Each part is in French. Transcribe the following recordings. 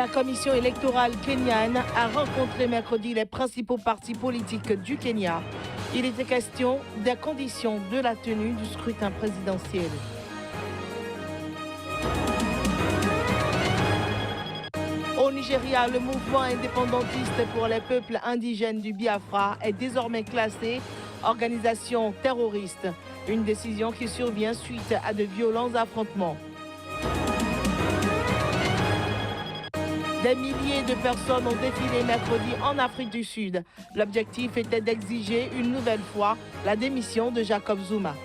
La commission électorale kenyane a rencontré mercredi les principaux partis politiques du Kenya. Il était question des conditions de la tenue du scrutin présidentiel. Au Nigeria, le mouvement indépendantiste pour les peuples indigènes du Biafra est désormais classé organisation terroriste. Une décision qui survient suite à de violents affrontements. Des milliers de personnes ont défilé mercredi en Afrique du Sud. L'objectif était d'exiger une nouvelle fois la démission de Jacob Zuma.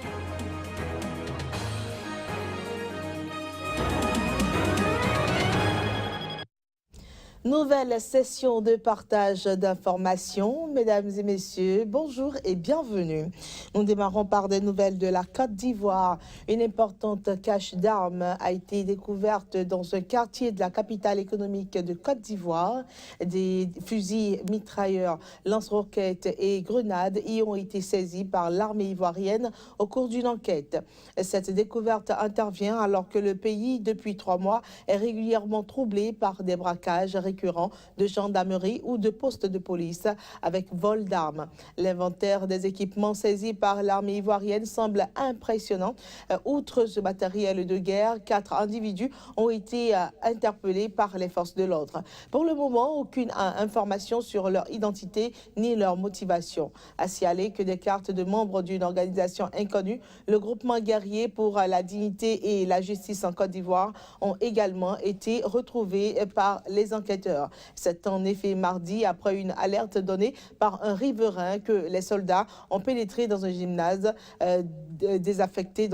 Nouvelle session de partage d'informations. Mesdames et messieurs, bonjour et bienvenue. Nous démarrons par des nouvelles de la Côte d'Ivoire. Une importante cache d'armes a été découverte dans un quartier de la capitale économique de Côte d'Ivoire. Des fusils mitrailleurs, lance-roquettes et grenades y ont été saisis par l'armée ivoirienne au cours d'une enquête. Cette découverte intervient alors que le pays, depuis 3 mois, est régulièrement troublé par des braquages récurrents de gendarmerie ou de postes de police avec vol d'armes. L'inventaire des équipements saisis par l'armée ivoirienne semble impressionnant. Outre ce matériel de guerre, 4 individus ont été interpellés par les forces de l'ordre. Pour le moment, aucune information sur leur identité ni leur motivation. À signaler que des cartes de membres d'une organisation inconnue, le groupement guerrier pour la dignité et la justice en Côte d'Ivoire, ont également été retrouvées par les enquêteurs. C'est en effet mardi, après une alerte donnée par un riverain, que les soldats ont pénétré dans un gymnase désaffecté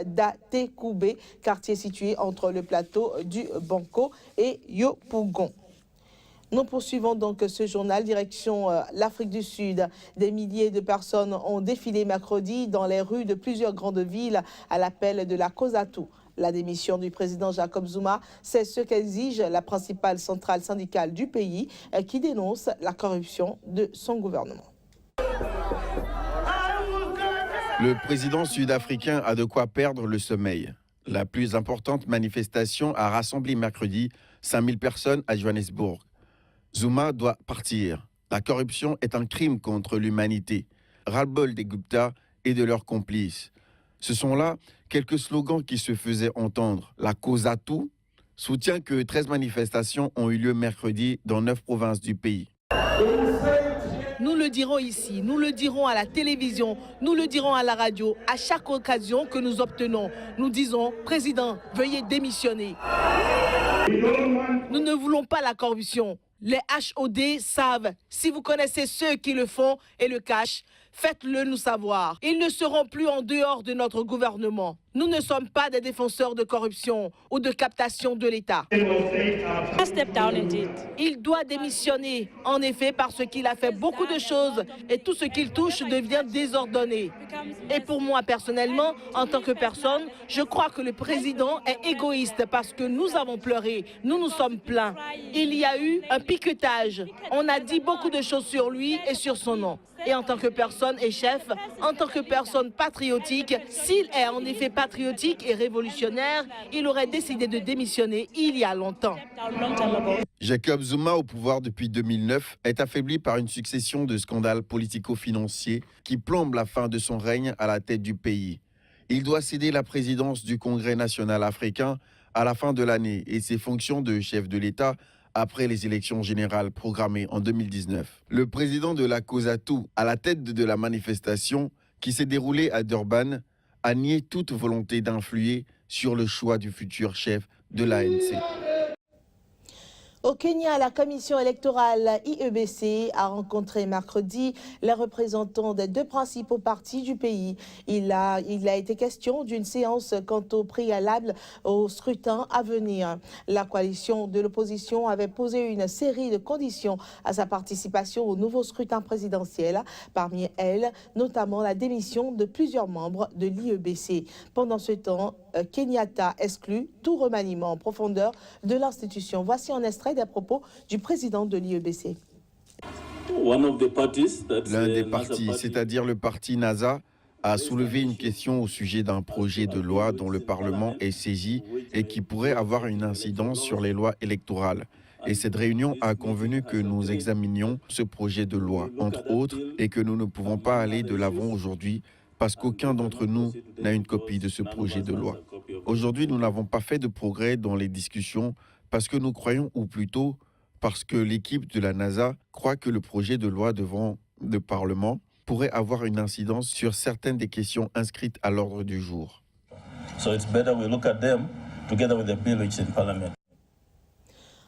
d'Atekoubé, quartier situé entre le plateau du Banco et Yopougon. Nous poursuivons donc ce journal, direction l'Afrique du Sud. Des milliers de personnes ont défilé mercredi dans les rues de plusieurs grandes villes à l'appel de la COSATU. La démission du président Jacob Zuma, c'est ce qu'exige la principale centrale syndicale du pays qui dénonce la corruption de son gouvernement. Le président sud-africain a de quoi perdre le sommeil. La plus importante manifestation a rassemblé mercredi 5000 personnes à Johannesburg. Zuma doit partir. La corruption est un crime contre l'humanité. Ras-le-bol des Gupta et de leurs complices. Ce sont là quelques slogans qui se faisaient entendre. La COSATU soutient que 13 manifestations ont eu lieu mercredi dans 9 provinces du pays. Nous le dirons ici, nous le dirons à la télévision, nous le dirons à la radio, à chaque occasion que nous obtenons. Nous disons, Président, veuillez démissionner. Nous ne voulons pas la corruption. Les HOD savent. Si vous connaissez ceux qui le font et le cachent, faites-le nous savoir. Ils ne seront plus en dehors de notre gouvernement. Nous ne sommes pas des défenseurs de corruption ou de captation de l'État. Il doit démissionner, en effet, parce qu'il a fait beaucoup de choses et tout ce qu'il touche devient désordonné. Et pour moi, personnellement, en tant que personne, je crois que le président est égoïste parce que nous avons pleuré, nous nous sommes plaints. Il y a eu un piquetage. On a dit beaucoup de choses sur lui et sur son nom. Et en tant que personne et chef, en tant que personne patriotique, s'il est en effet patriotique et révolutionnaire, il aurait décidé de démissionner il y a longtemps. Jacob Zuma, au pouvoir depuis 2009, est affaibli par une succession de scandales politico-financiers qui plombent la fin de son règne à la tête du pays. Il doit céder la présidence du Congrès national africain à la fin de l'année et ses fonctions de chef de l'État après les élections générales programmées en 2019. Le président de la COSATU, à la tête de la manifestation qui s'est déroulée à Durban, a nié toute volonté d'influer sur le choix du futur chef de l'ANC. Au Kenya, la commission électorale IEBC a rencontré mercredi les représentants des 2 principaux partis du pays. Il a été question d'une séance quant au préalable au scrutin à venir. La coalition de l'opposition avait posé une série de conditions à sa participation au nouveau scrutin présidentiel. Parmi elles, notamment la démission de plusieurs membres de l'IEBC. Pendant ce temps, Kenyatta exclut tout remaniement en profondeur de l'institution. Voici un extrait des propos du président de l'IEBC. L'un des partis, c'est-à-dire le parti NASA, a soulevé une question au sujet d'un projet de loi dont le Parlement est saisi et qui pourrait avoir une incidence sur les lois électorales. Et cette réunion a convenu que nous examinions ce projet de loi, entre autres, et que nous ne pouvons pas aller de l'avant aujourd'hui parce qu'aucun d'entre nous n'a une copie de ce projet de loi. Aujourd'hui, nous n'avons pas fait de progrès dans les discussions parce que nous croyons, ou plutôt parce que l'équipe de la NASA croit que le projet de loi devant le Parlement pourrait avoir une incidence sur certaines des questions inscrites à l'ordre du jour. So it's better we look at them together with the bill which is in Parliament.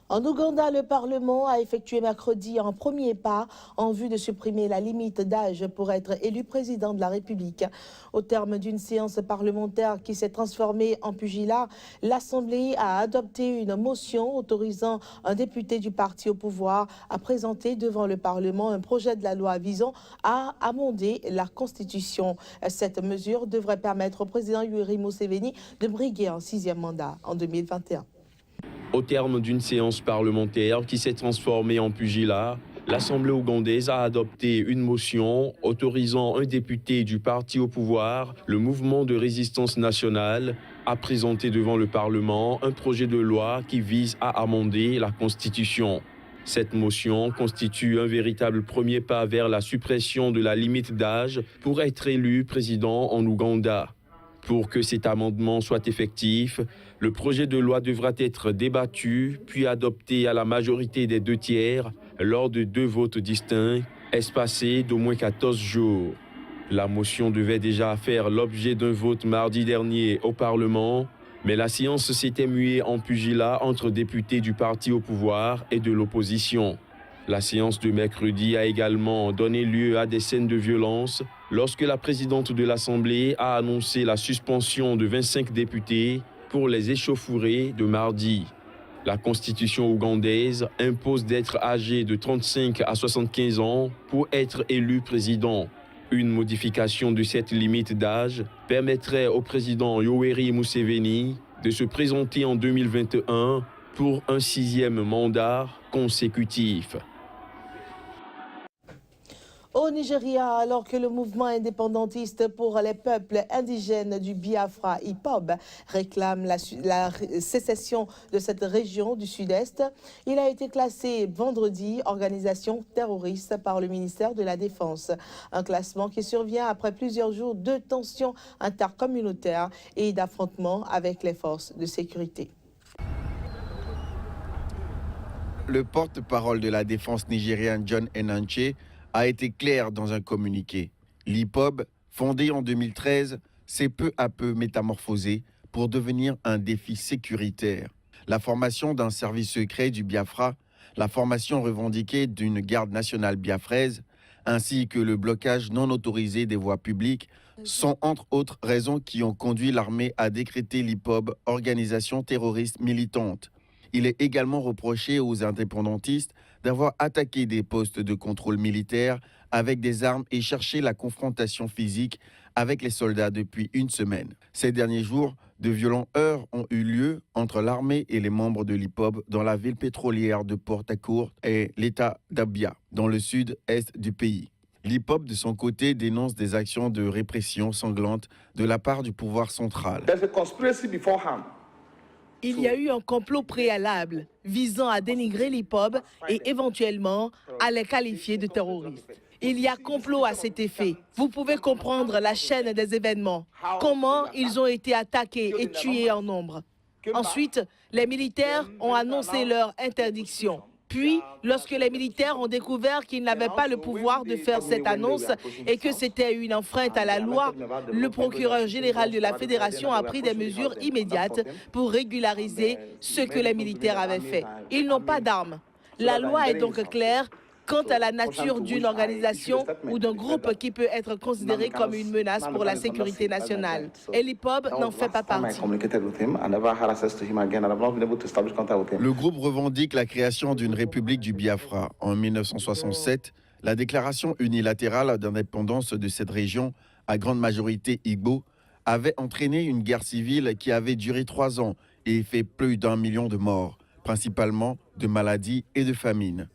En Ouganda, le Parlement a effectué mercredi un premier pas en vue de supprimer la limite d'âge pour être élu président de la République. Au terme d'une séance parlementaire qui s'est transformée en pugilat, l'Assemblée a adopté une motion autorisant un député du parti au pouvoir à présenter devant le Parlement un projet de la loi visant à amender la Constitution. Cette mesure devrait permettre au président Yoweri Museveni de briguer un 6e mandat en 2021. Au terme d'une séance parlementaire qui s'est transformée en pugilat, l'Assemblée ougandaise a adopté une motion autorisant un député du parti au pouvoir, le Mouvement de résistance nationale, à présenter devant le Parlement un projet de loi qui vise à amender la Constitution. Cette motion constitue un véritable premier pas vers la suppression de la limite d'âge pour être élu président en Ouganda. Pour que cet amendement soit effectif, le projet de loi devra être débattu puis adopté à la majorité des 2/3 lors de 2 votes distincts, espacés d'au moins 14 jours. La motion devait déjà faire l'objet d'un vote mardi dernier au Parlement, mais la séance s'était muée en pugilat entre députés du parti au pouvoir et de l'opposition. La séance de mercredi a également donné lieu à des scènes de violence lorsque la présidente de l'Assemblée a annoncé la suspension de 25 députés pour les échauffourées de mardi. La Constitution ougandaise impose d'être âgé de 35 à 75 ans pour être élu président. Une modification de cette limite d'âge permettrait au président Yoweri Museveni de se présenter en 2021 pour un 6e mandat consécutif. Au Nigeria, alors que le mouvement indépendantiste pour les peuples indigènes du Biafra, IPOB, réclame la sécession de cette région du sud-est, il a été classé vendredi organisation terroriste par le ministère de la Défense. Un classement qui survient après plusieurs jours de tensions intercommunautaires et d'affrontements avec les forces de sécurité. Le porte-parole de la défense nigériane John Enanche a été clair dans un communiqué. L'IPOB, fondé en 2013, s'est peu à peu métamorphosé pour devenir un défi sécuritaire. La formation d'un service secret du Biafra, la formation revendiquée d'une garde nationale biafraise, ainsi que le blocage non autorisé des voies publiques sont entre autres raisons qui ont conduit l'armée à décréter l'IPOB organisation terroriste militante. Il est également reproché aux indépendantistes d'avoir attaqué des postes de contrôle militaire avec des armes et cherché la confrontation physique avec les soldats depuis une semaine. Ces derniers jours, de violents heurts ont eu lieu entre l'armée et les membres de l'IPOB dans la ville pétrolière de Port Harcourt et l'État d'Abia, dans le sud-est du pays. L'IPOB, de son côté, dénonce des actions de répression sanglantes de la part du pouvoir central. Il y a eu un complot préalable visant à dénigrer l'IPOB et éventuellement à les qualifier de terroristes. Il y a complot à cet effet. Vous pouvez comprendre la chaîne des événements, comment ils ont été attaqués et tués en nombre. Ensuite, les militaires ont annoncé leur interdiction. Puis, lorsque les militaires ont découvert qu'ils n'avaient pas le pouvoir de faire cette annonce et que c'était une enfreinte à la loi, le procureur général de la Fédération a pris des mesures immédiates pour régulariser ce que les militaires avaient fait. Ils n'ont pas d'armes. La loi est donc claire quant à la nature d'une organisation ou d'un groupe qui peut être considéré comme une menace pour la sécurité nationale. Et l'IPOB n'en fait pas partie. Le groupe revendique la création d'une république du Biafra. En 1967, la déclaration unilatérale d'indépendance de cette région, à grande majorité Igbo, avait entraîné une guerre civile qui avait duré 3 ans et fait plus d'1 million de morts, principalement de maladies et de famine.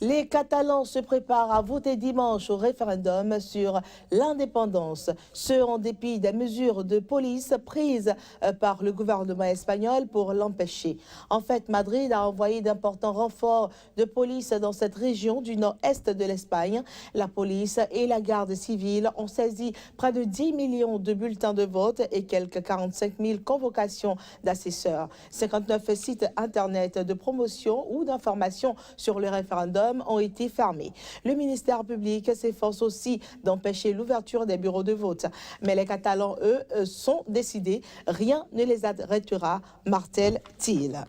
Les Catalans se préparent à voter dimanche au référendum sur l'indépendance, ce en dépit des mesures de police prises par le gouvernement espagnol pour l'empêcher. En fait, Madrid a envoyé d'importants renforts de police dans cette région du nord-est de l'Espagne. La police et la garde civile ont saisi près de 10 millions de bulletins de vote et quelques 45 000 convocations d'assesseurs. 59 sites internet de promotion ou d'information sur le référendum ont été fermés. Le ministère public s'efforce aussi d'empêcher l'ouverture des bureaux de vote. Mais les Catalans, eux, sont décidés. Rien ne les arrêtera, martèle-t-il.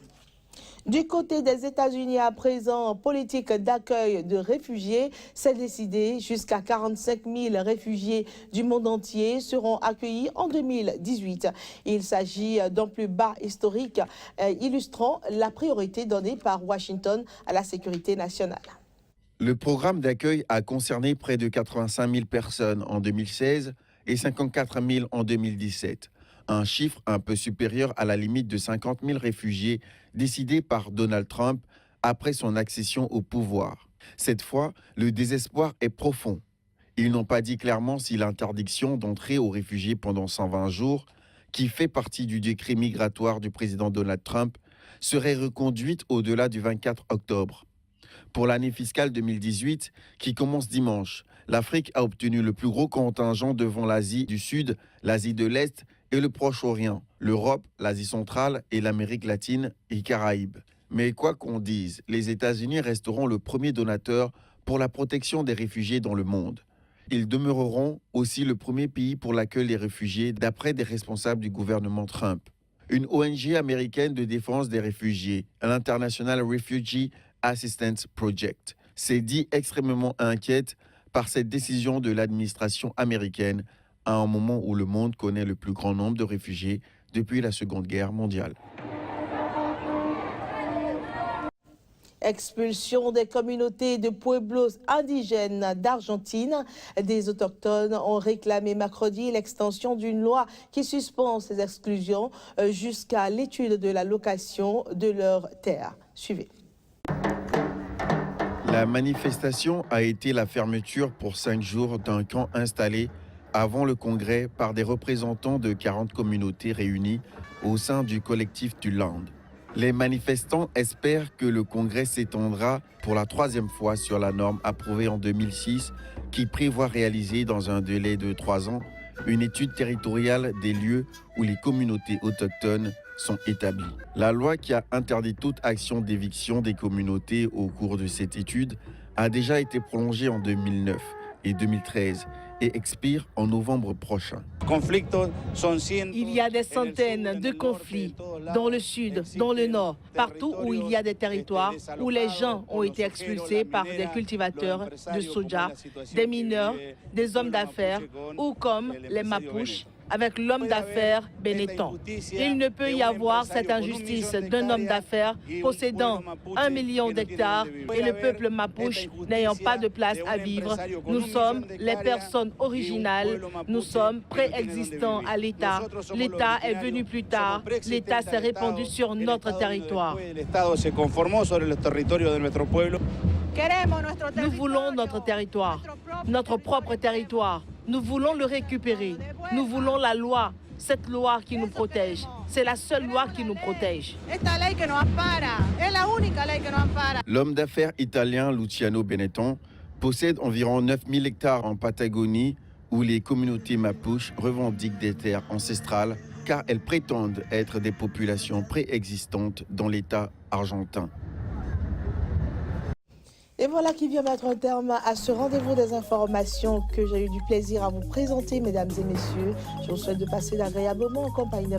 Du côté des États-Unis à présent, politique d'accueil de réfugiés, c'est décidé. Jusqu'à 45 000 réfugiés du monde entier seront accueillis en 2018. Il s'agit d'un plus bas historique, illustrant la priorité donnée par Washington à la sécurité nationale. Le programme d'accueil a concerné près de 85 000 personnes en 2016 et 54 000 en 2017. Un chiffre un peu supérieur à la limite de 50 000 réfugiés décidée par Donald Trump après son accession au pouvoir. Cette fois, le désespoir est profond. Ils n'ont pas dit clairement si l'interdiction d'entrer aux réfugiés pendant 120 jours, qui fait partie du décret migratoire du président Donald Trump, serait reconduite au-delà du 24 octobre. Pour l'année fiscale 2018, qui commence dimanche, l'Afrique a obtenu le plus gros contingent devant l'Asie du Sud, l'Asie de l'Est et le Proche-Orient, l'Europe, l'Asie centrale et l'Amérique latine et Caraïbes. Mais quoi qu'on dise, les États-Unis resteront le premier donateur pour la protection des réfugiés dans le monde. Ils demeureront aussi le premier pays pour l'accueil des réfugiés d'après des responsables du gouvernement Trump. Une ONG américaine de défense des réfugiés, l'International Refugee Assistance Project, s'est dit extrêmement inquiète par cette décision de l'administration américaine à un moment où le monde connaît le plus grand nombre de réfugiés depuis la Seconde Guerre mondiale. Expulsion des communautés de pueblos indigènes d'Argentine. Des autochtones ont réclamé mercredi l'extension d'une loi qui suspend ces exclusions jusqu'à l'étude de la location de leurs terres. Suivez. La manifestation a été la fermeture pour 5 jours d'un camp installé avant le congrès par des représentants de 40 communautés réunies au sein du collectif du Land. Les manifestants espèrent que le congrès s'étendra pour la 3e fois sur la norme approuvée en 2006 qui prévoit réaliser dans un délai de 3 ans une étude territoriale des lieux où les communautés autochtones sont établies. La loi qui a interdit toute action d'éviction des communautés au cours de cette étude a déjà été prolongée en 2009 et 2013 et expire en novembre prochain. Il y a des centaines de conflits dans le sud, dans le nord, partout où il y a des territoires où les gens ont été expulsés par des cultivateurs de soja, des mineurs, des hommes d'affaires ou comme les Mapuches avec l'homme d'affaires Benetton. Il ne peut y avoir cette injustice d'un homme d'affaires possédant 1 million d'hectares et le peuple Mapuche n'ayant pas de place à vivre. Nous sommes les personnes originales, nous sommes préexistants à l'État. L'État est venu plus tard, l'État s'est répandu sur notre territoire. Nous voulons notre territoire, notre propre territoire. Nous voulons le récupérer. Nous voulons la loi, cette loi qui nous protège. C'est la seule loi qui nous protège. L'homme d'affaires italien Luciano Benetton possède environ 9000 hectares en Patagonie où les communautés Mapuche revendiquent des terres ancestrales car elles prétendent être des populations préexistantes dans l'État argentin. Et voilà qui vient mettre un terme à ce rendez-vous des informations que j'ai eu du plaisir à vous présenter, mesdames et messieurs. Je vous souhaite de passer d'agréablement en compagnie d'un